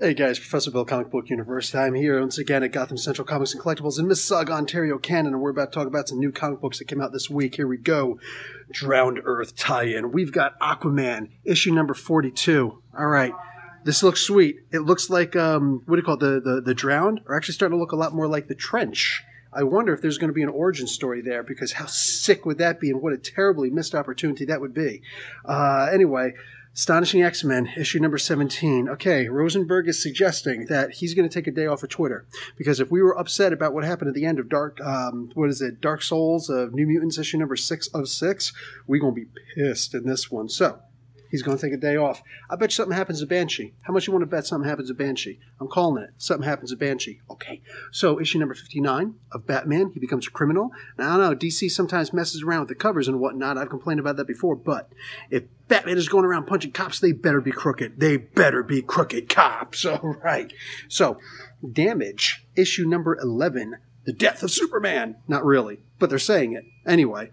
Hey guys, Professor Bill, Comic Book Universe. I'm here once again at Gotham Central Comics and Collectibles in Mississauga, Ontario, Canada, and we're about to talk about some new comic books that came out this week. Here we go. Drowned Earth tie-in. We've got Aquaman, issue number 42. All right. This looks sweet. It looks like, what do you call it, the Drowned? Are actually starting to look a lot more like the Trench. I wonder if there's going to be an origin story there, because how sick would that be, and what a terribly missed opportunity that would be. Anyway, Astonishing X-Men, issue number 17. Okay, Rosenberg is suggesting that he's going to take a day off of Twitter, because if we were upset about what happened at the end of Dark Souls of New Mutants, issue number 6 of 6, we're going to be pissed in this one. So, he's going to take a day off. I bet you something happens to Banshee. How much you want to bet something happens to Banshee? I'm calling it. Something happens to Banshee. Okay. So, issue number 59 of Batman. He becomes a criminal. Now, I don't know. DC sometimes messes around with the covers and whatnot. I've complained about that before. But if Batman is going around punching cops, they better be crooked. They better be crooked cops. All right. So, Damage. Issue number 11. The Death of Superman. Not really. But they're saying it. Anyway.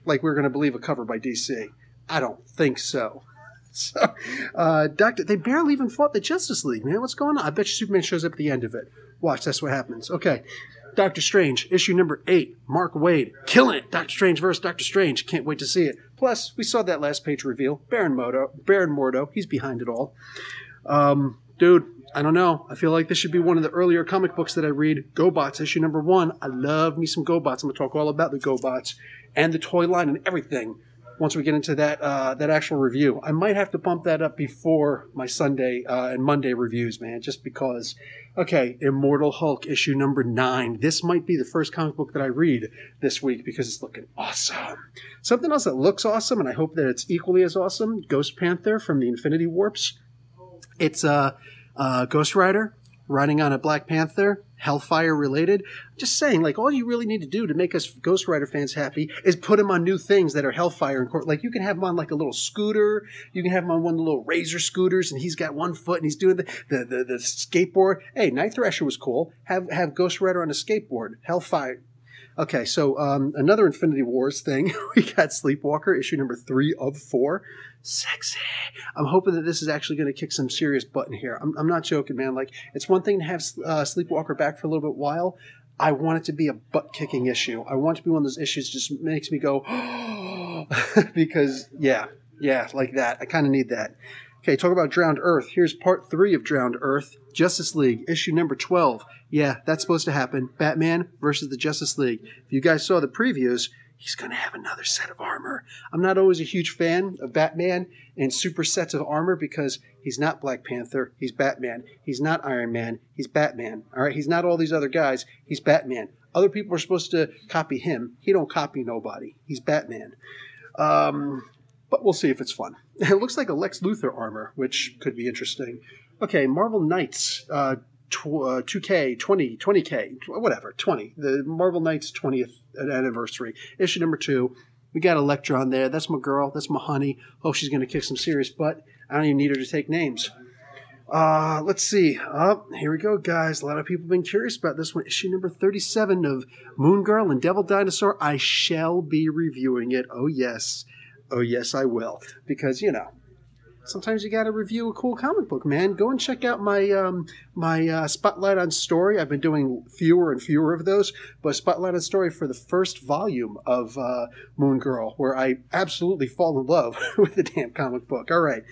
Like we're going to believe a cover by DC. I don't think so. So, they barely even fought the Justice League, man. What's going on? I bet you Superman shows up at the end of it. Watch, that's what happens. Okay. Doctor Strange, issue number 8. Mark Waid, killing it. Doctor Strange versus Doctor Strange. Can't wait to see it. Plus, we saw that last page reveal. Baron Mordo, he's behind it all. Dude, I don't know. I feel like this should be one of the earlier comic books that I read. GoBots, issue number 1. I love me some GoBots. I'm going to talk all about the GoBots and the toy line and everything once we get into that actual review. I might have to bump that up before my Sunday and Monday reviews, man, just because. Okay, Immortal Hulk, issue number 9. This might be the first comic book that I read this week because it's looking awesome. Something else that looks awesome, and I hope that it's equally as awesome, Ghost Panther from the Infinity Warps. It's Ghost Rider riding on a Black Panther, Hellfire related. Just saying, like, all you really need to do to make us Ghost Rider fans happy is put him on new things that are Hellfire. Like, you can have him on, like, a little scooter. You can have him on one of the little Razor scooters, and he's got one foot, and he's doing the skateboard. Hey, Night Thrasher was cool. Have Ghost Rider on a skateboard. Hellfire. Okay, so another Infinity Wars thing. We got Sleepwalker, issue number 3 of 4. Sexy. I'm hoping that this is actually going to kick some serious butt in here. I'm not joking, man. Like, it's one thing to have Sleepwalker back for a little bit while. I want it to be a butt-kicking issue. I want it to be one of those issues that just makes me go, because, yeah, like that. I kind of need that. Okay, talk about Drowned Earth. Here's part 3 of Drowned Earth. Justice League, issue number 12. Yeah, that's supposed to happen. Batman versus the Justice League. If you guys saw the previews, he's going to have another set of armor. I'm not always a huge fan of Batman and super sets of armor because he's not Black Panther. He's Batman. He's not Iron Man. He's Batman. All right, he's not all these other guys. He's Batman. Other people are supposed to copy him. He don't copy nobody. He's Batman. But we'll see if it's fun. It looks like a Lex Luthor armor, which could be interesting. Okay, Marvel Knights, 2K, 20K, whatever, 20. The Marvel Knights 20th anniversary. Issue number 2. We got Elektra on there. That's my girl. That's my honey. Oh, she's going to kick some serious butt. I don't even need her to take names. Let's see. Here we go, guys. A lot of people have been curious about this one. Issue number 37 of Moon Girl and Devil Dinosaur. I shall be reviewing it. Oh, yes. Oh, yes, I will. Because, you know, sometimes you got to review a cool comic book, man. Go and check out my Spotlight on Story. I've been doing fewer and fewer of those, but Spotlight on Story for the first volume of Moon Girl, where I absolutely fall in love with the damn comic book. All right.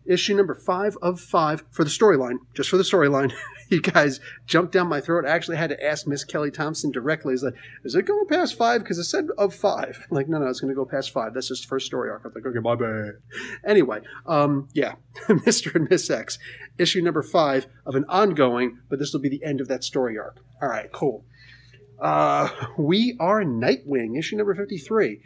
Issue number 5 of 5 for the storyline, just for the storyline. You guys jumped down my throat. I actually had to ask Miss Kelly Thompson directly. Is like, is it going past 5? Because it said of 5. I'm like, no, it's going to go past 5. That's just the first story arc. I was like, okay, my bad. Anyway, yeah, Mr. and Miss X, issue number 5 of an ongoing, but this will be the end of that story arc. All right, cool. We Are Nightwing, issue number 53.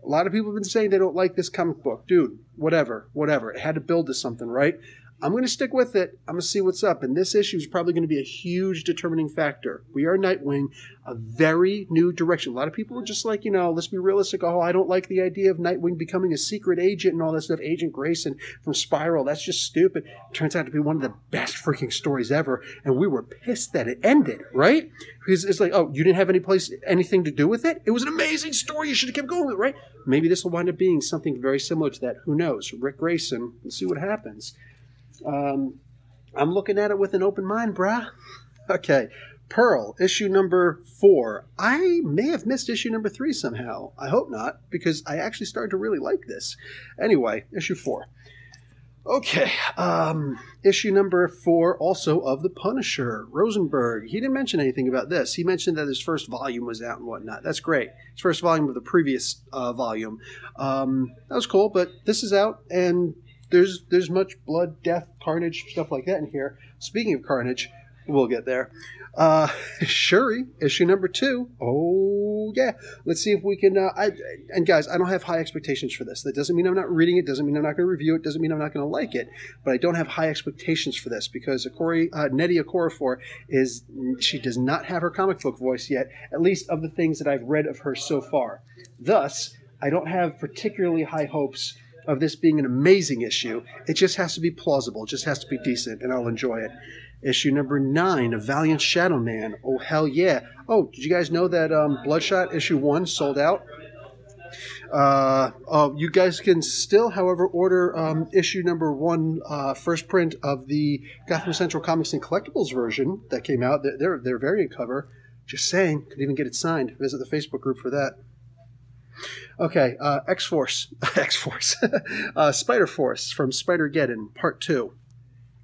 A lot of people have been saying they don't like this comic book. Dude, whatever. It had to build to something, right? I'm going to stick with it. I'm going to see what's up. And this issue is probably going to be a huge determining factor. We Are Nightwing, a very new direction. A lot of people are just like, you know, let's be realistic. Oh, I don't like the idea of Nightwing becoming a secret agent and all that stuff. Agent Grayson from Spiral. That's just stupid. It turns out to be one of the best freaking stories ever. And we were pissed that it ended, right? Because it's like, oh, you didn't have anything to do with it? It was an amazing story. You should have kept going with it, right? Maybe this will wind up being something very similar to that. Who knows? Rick Grayson. Let's see what happens. I'm looking at it with an open mind, brah. Okay. Pearl, issue number 4. I may have missed issue number 3 somehow. I hope not, because I actually started to really like this. Anyway, issue 4. Okay, issue number 4, also of The Punisher, Rosenberg. He didn't mention anything about this. He mentioned that his first volume was out and whatnot. That's great. His first volume of the previous volume. That was cool, but this is out, and there's much blood, death, carnage, stuff like that in here. Speaking of carnage, we'll get there. Shuri, issue number 2. Oh, yeah. Let's see if we can... and guys, I don't have high expectations for this. That doesn't mean I'm not reading it. Doesn't mean I'm not going to review it. Doesn't mean I'm not going to like it. But I don't have high expectations for this because Nnedi Okorafor she does not have her comic book voice yet, at least of the things that I've read of her so far. Thus, I don't have particularly high hopes of this being an amazing issue. It just has to be plausible. It just has to be decent, and I'll enjoy it. Issue number 9 of Valiant Shadow Man. Oh, hell yeah. Oh, did you guys know that Bloodshot issue 1 sold out? You guys can still, however, order issue number 1, first print of the Gotham Central Comics and Collectibles version that came out. Their variant cover. Just saying. Could even get it signed. Visit the Facebook group for that. Okay, X-Force. Spider-Force from Spider-Geddon, Part 2.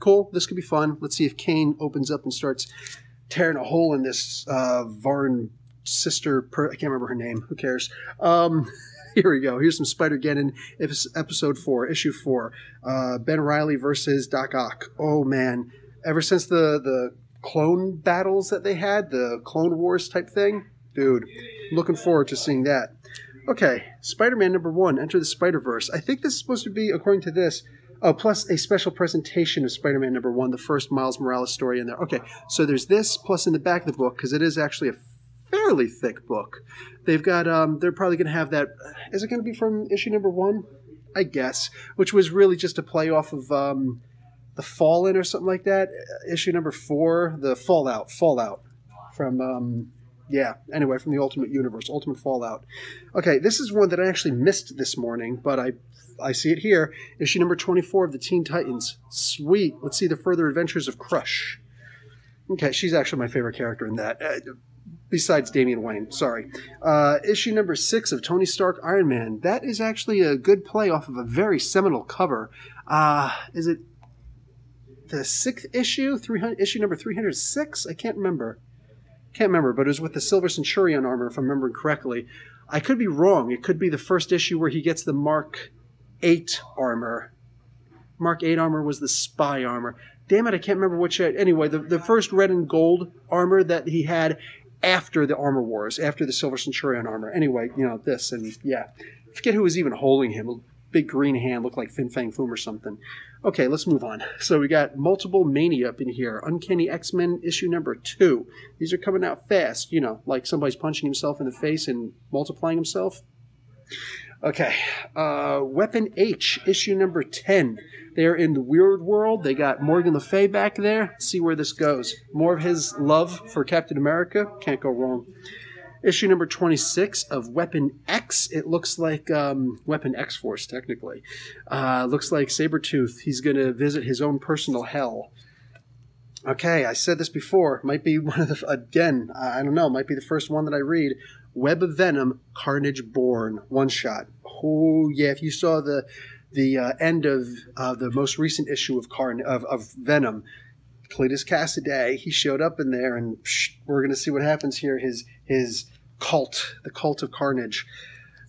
Cool, this could be fun. Let's see if Kane opens up and starts tearing a hole in this Varn sister. I can't remember her name. Who cares? Here we go. Here's some Spider-Geddon, episode 4, issue 4. Ben Reilly versus Doc Ock. Oh, man. Ever since the clone battles that they had, the Clone Wars type thing, dude, looking forward to seeing that. Okay, Spider-Man number 1, Enter the Spider-Verse. I think this is supposed to be, according to this, plus a special presentation of Spider-Man number 1, the first Miles Morales story in there. Okay, so there's this, plus in the back of the book, because it is actually a fairly thick book. They've got, they're probably going to have that, is it going to be from issue number 1? I guess, which was really just a play off of The Fallen or something like that. Issue number 4, the Fallout from, yeah, anyway, from the Ultimate Universe, Ultimate Fallout. Okay, this is one that I actually missed this morning, but I see it here. Issue number 24 of the Teen Titans. Sweet. Let's see the further adventures of Crush. Okay, she's actually my favorite character in that. Besides Damian Wayne, sorry. Issue number 6 of Tony Stark Iron Man. That is actually a good play off of a very seminal cover. Is it the 6th issue? Issue number 306? I can't remember. But it was with the Silver Centurion armor, if I'm remembering correctly. I could be wrong. It could be the first issue where he gets the Mark 8 armor. Mark 8 armor was the spy armor. Damn it, I can't remember which. Anyway, the first red and gold armor that he had after the Armor Wars, after the Silver Centurion armor. Anyway, you know, this, and yeah. I forget who was even holding him. A big green hand, looked like Fin Fang Foom or something. Okay, let's move on. So we got Multiple Mania up in here. Uncanny X-Men issue number 2. These are coming out fast, you know, like somebody's punching himself in the face and multiplying himself. Okay, Weapon H, issue number 10. They're in the Weird World. They got Morgan Le Fay back there. Let's see where this goes. More of his love for Captain America. Can't go wrong. Issue number 26 of Weapon X. It looks like Weapon X-Force, technically. Looks like Sabretooth. He's going to visit his own personal hell. Okay, I said this before. Might be one of the, again, I don't know, might be the first one that I read. Web of Venom, Carnage Born, one shot. Oh, yeah, if you saw the end of the most recent issue of Venom, Cletus Kasady, he showed up in there, and we're going to see what happens here. His cult, the cult of Carnage.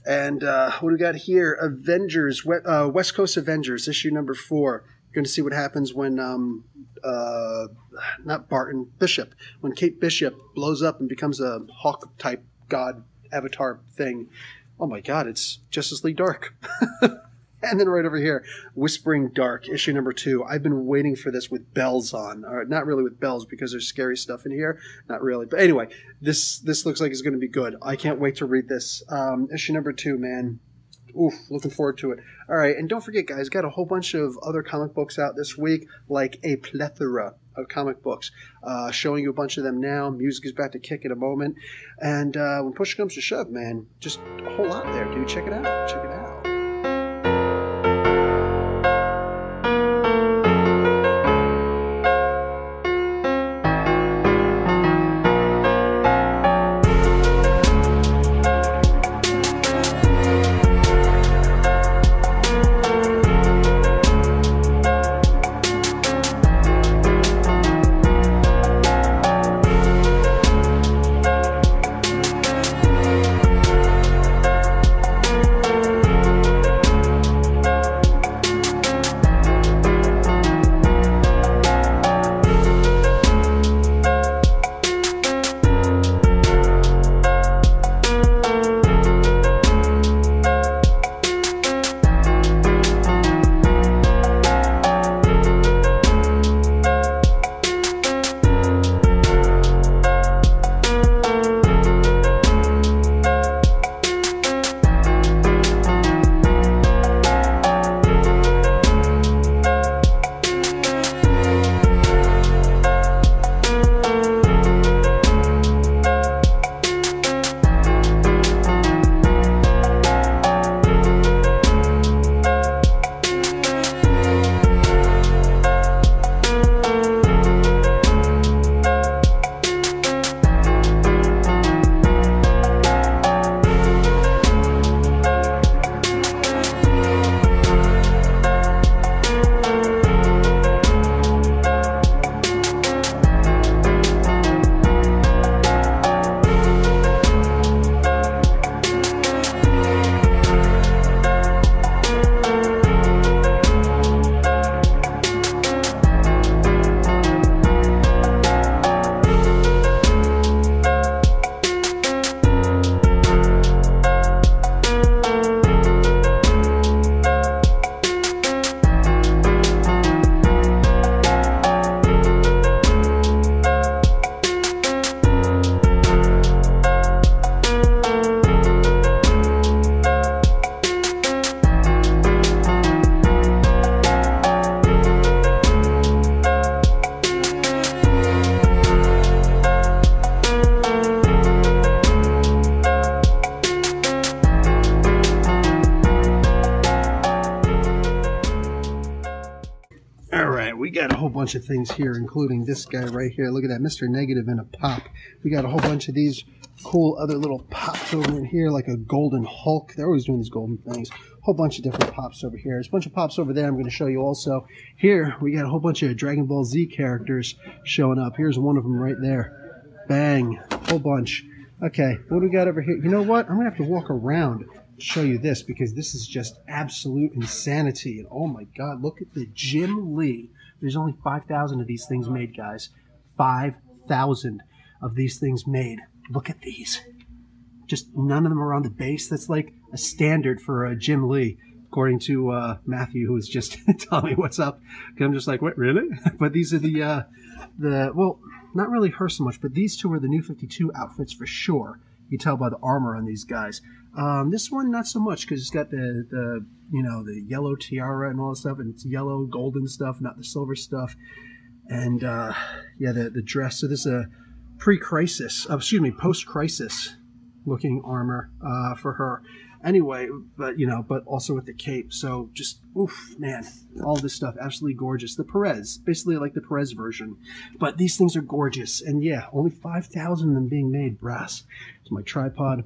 And what do we got here? Avengers, West Coast Avengers, issue number 4. Going to see what happens when not Barton, Bishop, when Kate Bishop blows up and becomes a Hawk type god avatar thing. Oh my god, it's Justice League Dark. And then right over here, Whispering Dark, issue number 2. I've been waiting for this with bells on. Or not really with bells because there's scary stuff in here. Not really. But anyway, this looks like it's going to be good. I can't wait to read this. Issue number 2, man. Oof, looking forward to it. All right, and don't forget, guys, got a whole bunch of other comic books out this week, like a plethora of comic books. Showing you a bunch of them now. Music is about to kick in a moment. And when push comes to shove, man, just a whole lot there, dude. Check it out. Check it out. got a whole bunch of things here, including this guy right here. Look at that, Mr. Negative in a pop. We got a whole bunch of these cool other little pops over in here, like a golden Hulk. They're always doing these golden things. Whole bunch of different pops over here. There's a bunch of pops over there I'm going to show you also. Here, we got a whole bunch of Dragon Ball Z characters showing up. Here's one of them right there. Bang. Whole bunch. Okay, what do we got over here? You know what? I'm going to have to walk around to show you this because this is just absolute insanity. And oh my God, look at the Jim Lee. There's only 5,000 of these things made, guys. 5,000 of these things made. Look at these. Just none of them are on the base. That's like a standard for Jim Lee, according to Matthew, who was just telling me what's up. I'm just like, what, really? But these are the well, not really her so much, but these two are the New 52 outfits for sure. You tell by the armor on these guys. This one, not so much, because it's got the you know, the yellow tiara and all that stuff, and it's yellow, golden stuff, not the silver stuff. And yeah, the dress. So this is a pre-crisis, excuse me, post-crisis looking armor for her. Anyway, but you know, but also with the cape. So just, oof, man, all this stuff, absolutely gorgeous. The Perez, basically like the Perez version. But these things are gorgeous. And yeah, only 5,000 of them being made, brass. It's my tripod.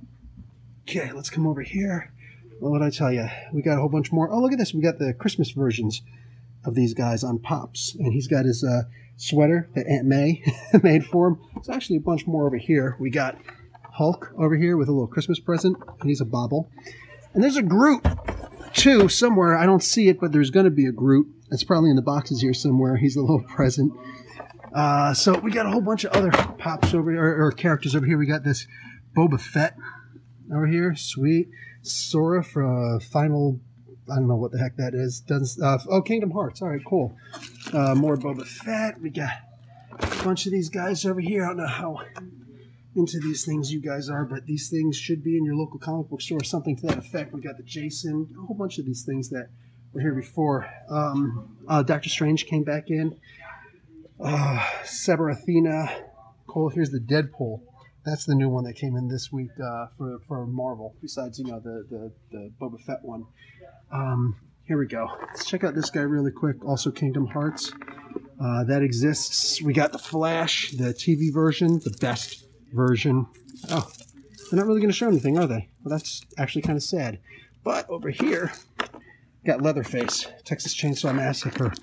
Okay, let's come over here. Well, what did I tell you? We got a whole bunch more. Oh, look at this. We got the Christmas versions of these guys on Pops. And he's got his sweater that Aunt May made for him. There's actually a bunch more over here. We got Hulk over here with a little Christmas present, and he's a bobble. And there's a Groot, too, somewhere. I don't see it, but there's going to be a Groot. It's probably in the boxes here somewhere. He's a little present. So we got a whole bunch of other pops over here, or characters over here. We got this Boba Fett over here. Sweet. Sora for Final... I don't know what the heck that is. Oh, Kingdom Hearts. All right, cool. More Boba Fett. We got a bunch of these guys over here. I don't know how into these things you guys are, but these things should be in your local comic book store, something to that effect. We got the Jason, a whole bunch of these things that were here before. Doctor Strange came back in. Sabarathena. Cool. Here's the Deadpool. That's the new one that came in this week for Marvel, besides, you know, the Boba Fett one. Here we go. Let's check out this guy really quick. Also Kingdom Hearts. That exists. We got the Flash, the TV version, the best version. Oh, they're not really going to show anything, are they? Well, that's actually kind of sad. But over here, got Leatherface, Texas Chainsaw Massacre.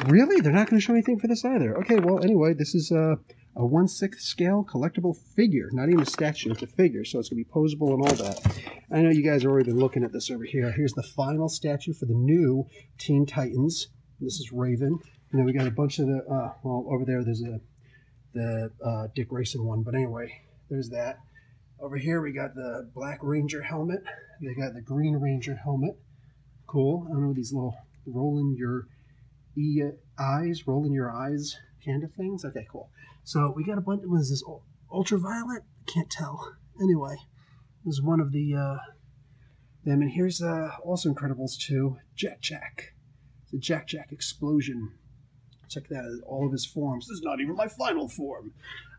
Really? They're not going to show anything for this either. Okay, well, anyway, this is a 1/6 scale collectible figure. Not even a statue, it's a figure, so it's going to be posable and all that. I know you guys have already been looking at this over here. Here's the final statue for the new Teen Titans. This is Raven. And then we got a bunch of the, well, over there, there's the Dick Grayson one. But anyway, there's that. Over here, we got the Black Ranger helmet. They got the Green Ranger helmet. Cool. I don't know, these little rolling your eyes kind of things. Okay, cool. So we got a bunch. What is this? Ultraviolet? Can't tell. Anyway, this is one of the them. And here's also Incredibles 2, Jack. The Jack explosion. Check that out. All of his forms. This is not even my final form.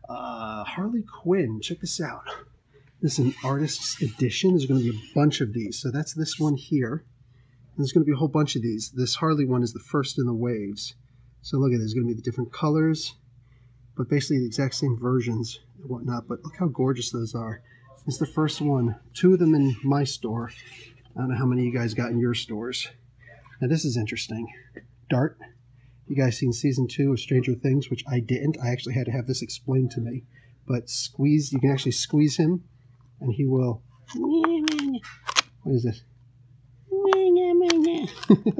Harley Quinn. Check this out. This is an artist's edition. There's going to be a bunch of these. So that's this one here. And there's going to be a whole bunch of these. This Harley one is the first in the waves. So look at this. There's going to be the different colors, but basically the exact same versions and whatnot. But look how gorgeous those are. It's the first one. 2 of them in my store. I don't know how many you guys got in your stores. Now this is interesting. Dart. You guys seen season 2 of Stranger Things, which I didn't. I actually had to have this explained to me. But squeeze, you can actually squeeze him, and he will. What is this?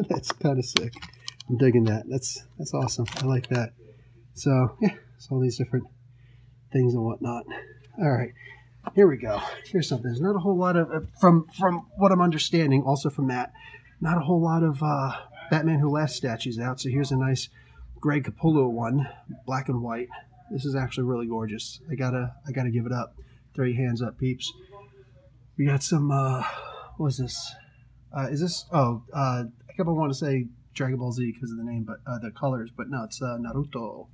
That's kind of sick. I'm digging that. That's awesome. I like that. So yeah, it's all these different things and whatnot. All right, here we go. Here's something. There's not a whole lot of from what I'm understanding, also from Matt, not a whole lot of Batman Who Laughs statues out. So here's a nice Greg Capullo one, black and white. This is actually really gorgeous. I gotta give it up. Throw your hands up, peeps. We got some. What is this? Is this? Oh, I kept on wanting to say Dragon Ball Z because of the name, but the colors. But no, it's Naruto.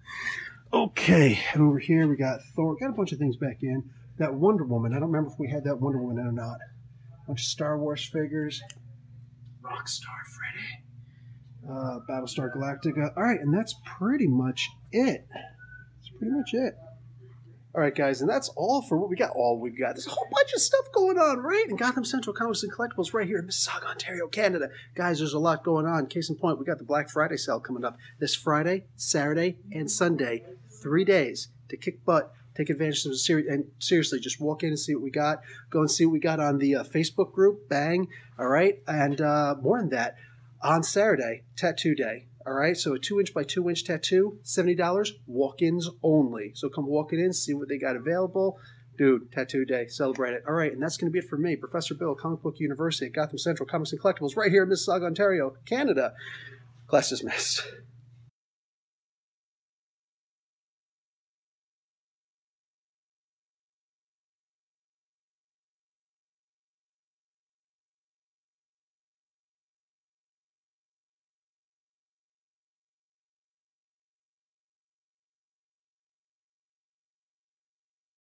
Okay, and over here we got Thor. Got a bunch of things back in. That Wonder Woman. I don't remember if we had that Wonder Woman in or not. A bunch of Star Wars figures. Rockstar Freddy. Battlestar Galactica. All right, and that's pretty much it. That's pretty much it. All right, guys, and that's all for what we got. All we got. There's a whole bunch of stuff going on, right? In Gotham Central Comics and Collectibles right here in Mississauga, Ontario, Canada. Guys, there's a lot going on. Case in point, we got the Black Friday sale coming up this Friday, Saturday, and Sunday. 3 days to kick butt, take advantage of the series, and seriously, just walk in and see what we got. Go and see what we got on the Facebook group. Bang. All right, and more than that, on Saturday, Tattoo Day. All right, so a 2-inch by 2-inch tattoo, $70, walk-ins only. So come walking in, see what they got available. Dude, Tattoo Day, celebrate it. All right, and that's going to be it for me, Professor Bill, Comic Book University at Gotham Central Comics and Collectibles, right here in Mississauga, Ontario, Canada. Class dismissed.